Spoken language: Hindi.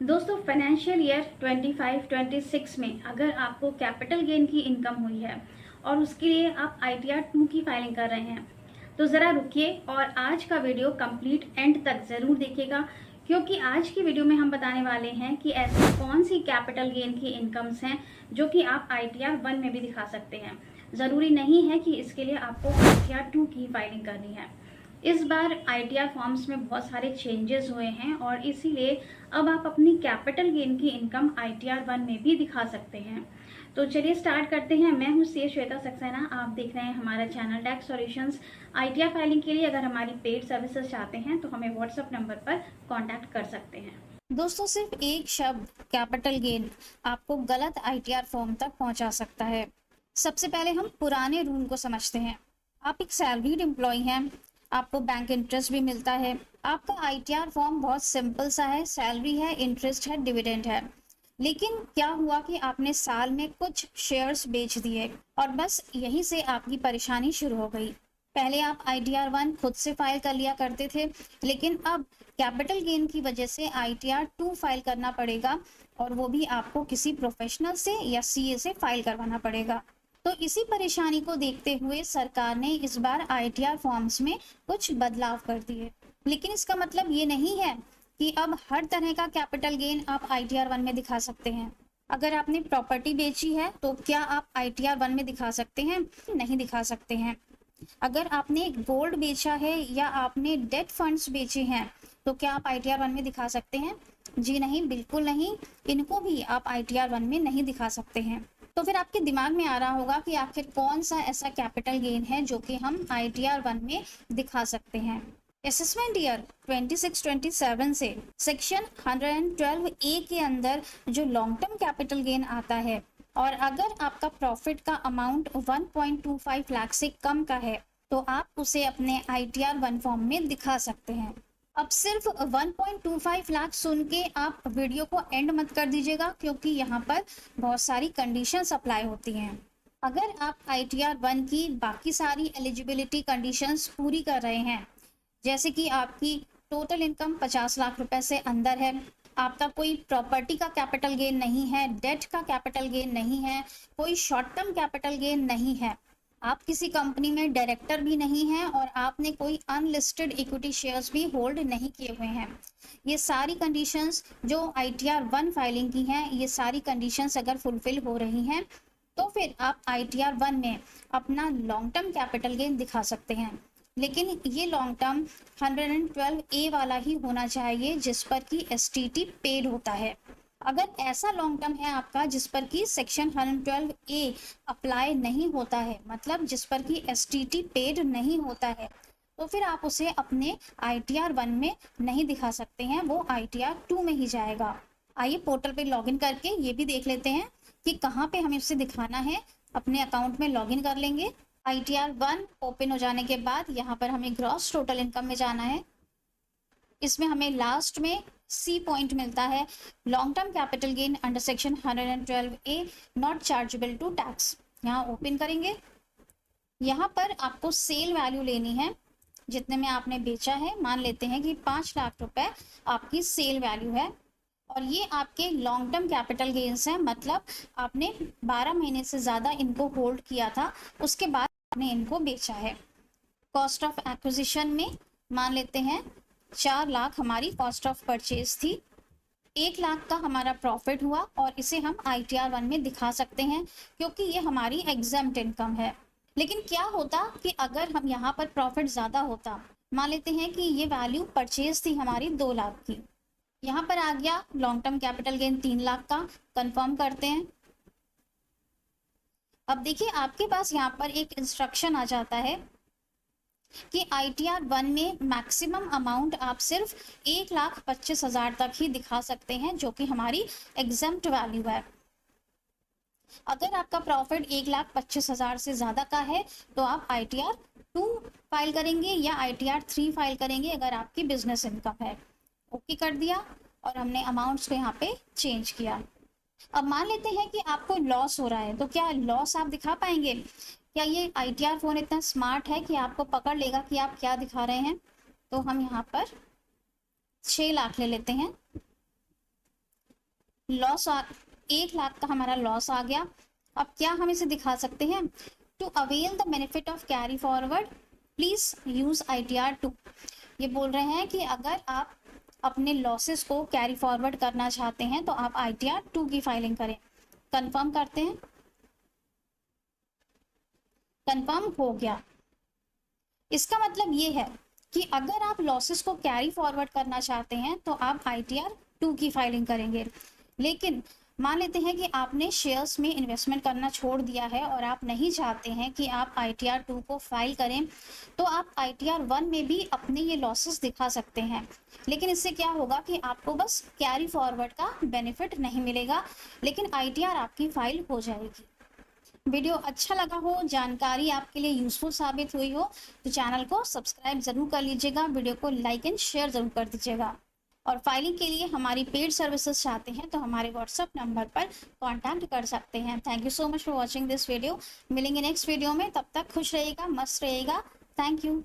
दोस्तों फाइनेंशियल ईयर 25-26 में अगर आपको कैपिटल गेन की इनकम हुई है और उसके लिए आप ITR 2 की फाइलिंग कर रहे हैं तो ज़रा रुकिए और आज का वीडियो कंप्लीट एंड तक ज़रूर देखिएगा, क्योंकि आज की वीडियो में हम बताने वाले हैं कि ऐसी कौन सी कैपिटल गेन की इनकम्स हैं जो कि आप ITR 1 में भी दिखा सकते हैं। ज़रूरी नहीं है कि इसके लिए आपको ITR 2 की फाइलिंग करनी है। इस बार ITR फॉर्म्स में बहुत सारे चेंजेस हुए हैं और इसीलिए अब आप अपनी कैपिटल गेन की इनकम ITR 1 में भी दिखा सकते हैं। तो चलिए स्टार्ट करते हैं। मैं हूं CA श्वेता सक्सेना, आप देख रहे हैं हमारा channel tax solutions. ITR filing के लिए अगर हमारी पेड सर्विसेज चाहते हैं तो हमें व्हाट्सएप नंबर पर कॉन्टैक्ट कर सकते हैं। दोस्तों सिर्फ एक शब्द कैपिटल गेन आपको गलत ITR फॉर्म तक पहुंचा सकता है। सबसे पहले हम पुराने रूल को समझते हैं। आप एक सैलरीड एम्प्लॉय हैं, आपको बैंक इंटरेस्ट भी मिलता है। आपका ITR फॉर्म बहुत सिंपल सा है, सैलरी है, इंटरेस्ट है, डिविडेंड है। लेकिन क्या हुआ कि आपने साल में कुछ शेयर्स बेच दिए और बस यहीं से आपकी परेशानी शुरू हो गई। पहले आप ITR 1 खुद से फाइल कर लिया करते थे, लेकिन अब कैपिटल गेन की वजह से ITR 2 फाइल करना पड़ेगा, और वो भी आपको किसी प्रोफेशनल से या CA से फाइल करवाना पड़ेगा। तो इसी परेशानी को देखते हुए सरकार ने इस बार ITR फॉर्म्स में कुछ बदलाव कर दिए। लेकिन इसका मतलब ये नहीं है कि अब हर तरह का कैपिटल गेन आप ITR 1 में दिखा सकते हैं। अगर आपने प्रॉपर्टी बेची है तो क्या आप ITR 1 में दिखा सकते हैं? नहीं दिखा सकते हैं। अगर आपने एक गोल्ड बेचा है या आपने डेट फंड्स बेचे हैं तो क्या आप ITR 1 में दिखा सकते हैं? जी नहीं, बिल्कुल नहीं। इनको भी आप ITR 1 में नहीं दिखा सकते हैं। तो फिर आपके दिमाग में आ रहा होगा कि आखिर कौन सा ऐसा कैपिटल गेन है जो कि हम ITR 1 में दिखा सकते हैं। असेसमेंट ईयर 26-27 से सेक्शन 112A के अंदर जो लॉन्ग टर्म कैपिटल गेन आता है, और अगर आपका प्रॉफिट का अमाउंट 1.25 लाख से कम का है तो आप उसे अपने ITR 1 फॉर्म में दिखा सकते हैं। अब सिर्फ 1.25 लाख सुन के आप वीडियो को एंड मत कर दीजिएगा, क्योंकि यहाँ पर बहुत सारी कंडीशंस अप्लाई होती हैं। अगर आप ITR 1 की बाकी सारी एलिजिबिलिटी कंडीशंस पूरी कर रहे हैं, जैसे कि आपकी टोटल इनकम 50 लाख रुपए से अंदर है, आपका कोई प्रॉपर्टी का कैपिटल गेन नहीं है, डेट का कैपिटल गेन नहीं है, कोई शॉर्ट टर्म कैपिटल गेन नहीं है, आप किसी कंपनी में डायरेक्टर भी नहीं हैं, और आपने कोई अनलिस्टेड इक्विटी शेयर्स भी होल्ड नहीं किए हुए हैं, ये सारी कंडीशंस जो ITR 1 फाइलिंग की हैं, ये सारी कंडीशंस अगर फुलफिल हो रही हैं तो फिर आप ITR 1 में अपना लॉन्ग टर्म कैपिटल गेन दिखा सकते हैं। लेकिन ये लॉन्ग टर्म 112A वाला ही होना चाहिए जिस पर कि STT पेड होता है। अगर ऐसा लॉन्ग टर्म है आपका जिस पर कि सेक्शन 112A अप्लाई नहीं होता है, मतलब जिस पर कि STT पेड नहीं होता है, तो फिर आप उसे अपने ITR 1 में नहीं दिखा सकते हैं, वो ITR 2 में ही जाएगा। आइए पोर्टल पे लॉगिन करके ये भी देख लेते हैं कि कहाँ पे हमें इसे दिखाना है। अपने अकाउंट में लॉगिन कर लेंगे। ITR 1 ओपन हो जाने के बाद यहाँ पर हमें ग्रॉस टोटल इनकम में जाना है। इसमें हमें लास्ट में C पॉइंट मिलता है, long term capital gain under section 112A not chargeable to tax. यहाँ ओपन करेंगे। यहाँ पर आपको सेल वैल्यू लेनी है, जितने में आपने बेचा है। मान लेते हैं कि 5 लाख रुपए आपकी सेल वैल्यू है, और ये आपके लॉन्ग टर्म कैपिटल गेन्स हैं, मतलब आपने 12 महीने से ज़्यादा इनको होल्ड किया था, उसके बाद आपने इनको बेचा है। कॉस्ट ऑफ एक्विजिशन में मान लेते हैं 4 लाख हमारी कॉस्ट ऑफ परचेज थी, 1 लाख का हमारा प्रॉफिट हुआ, और इसे हम ITR 1 में दिखा सकते हैं क्योंकि ये हमारी एग्जम्प्ट इनकम है। लेकिन क्या होता कि अगर हम यहाँ पर प्रॉफिट ज़्यादा होता, मान लेते हैं कि ये वैल्यू परचेज थी हमारी 2 लाख की, यहाँ पर आ गया long term capital gain 3 lakh का, कंफर्म करते हैं। अब देखिए आपके पास यहाँ पर एक इंस्ट्रक्शन आ जाता है कि ITR 1 में मैक्सिमम अमाउंट आप सिर्फ 1,25,000 तक ही दिखा सकते हैं, जो कि हमारी एग्जम्प्ट वैल्यू है। अगर आपका प्रॉफिट 1,25,000 से ज़्यादा का है तो आप ITR 2 फाइल करेंगे या ITR 3 फाइल करेंगे अगर आपकी बिजनेस इनकम है। ओके कर दिया, और हमने अमाउंट्स को यहाँ पे चेंज किया। अब मान लेते हैं कि आपको लॉस हो रहा है, तो क्या लॉस आप दिखा पाएंगे? क्या ये ITR फोन इतना स्मार्ट है कि आपको पकड़ लेगा कि आप क्या दिखा रहे हैं? तो हम यहाँ पर 6 लाख ले लेते हैं। लॉस 1 लाख का हमारा लॉस आ गया। अब क्या हम इसे दिखा सकते हैं? To avail the benefit of carry forward please use ITR 2। ये बोल रहे हैं कि अगर आप अपने लॉसेस को कैरी फॉरवर्ड करना चाहते हैं तो आप ITR 2 की फाइलिंग करें। कंफर्म करते हैं। कंफर्म हो गया। इसका मतलब ये है कि अगर आप लॉसेस को कैरी फॉरवर्ड करना चाहते हैं तो आप ITR 2 की फाइलिंग करेंगे। लेकिन मान लेते हैं कि आपने शेयर्स में इन्वेस्टमेंट करना छोड़ दिया है और आप नहीं चाहते हैं कि आप ITR 2 को फाइल करें, तो आप ITR 1 में भी अपने ये लॉसेस दिखा सकते हैं। लेकिन इससे क्या होगा कि आपको बस कैरी फॉरवर्ड का बेनिफिट नहीं मिलेगा, लेकिन ITR आपकी फाइल हो जाएगी। वीडियो अच्छा लगा हो, जानकारी आपके लिए यूजफुल साबित हुई हो तो चैनल को सब्सक्राइब जरूर कर लीजिएगा, वीडियो को लाइक एंड शेयर जरूर कर दीजिएगा। और फाइलिंग के लिए हमारी पेड सर्विसेज चाहते हैं तो हमारे व्हाट्सएप नंबर पर कांटेक्ट कर सकते हैं। Thank you so much for watching this video. मिलेंगे नेक्स्ट वीडियो में, तब तक खुश रहिएगा, मस्त रहिएगा। Thank you.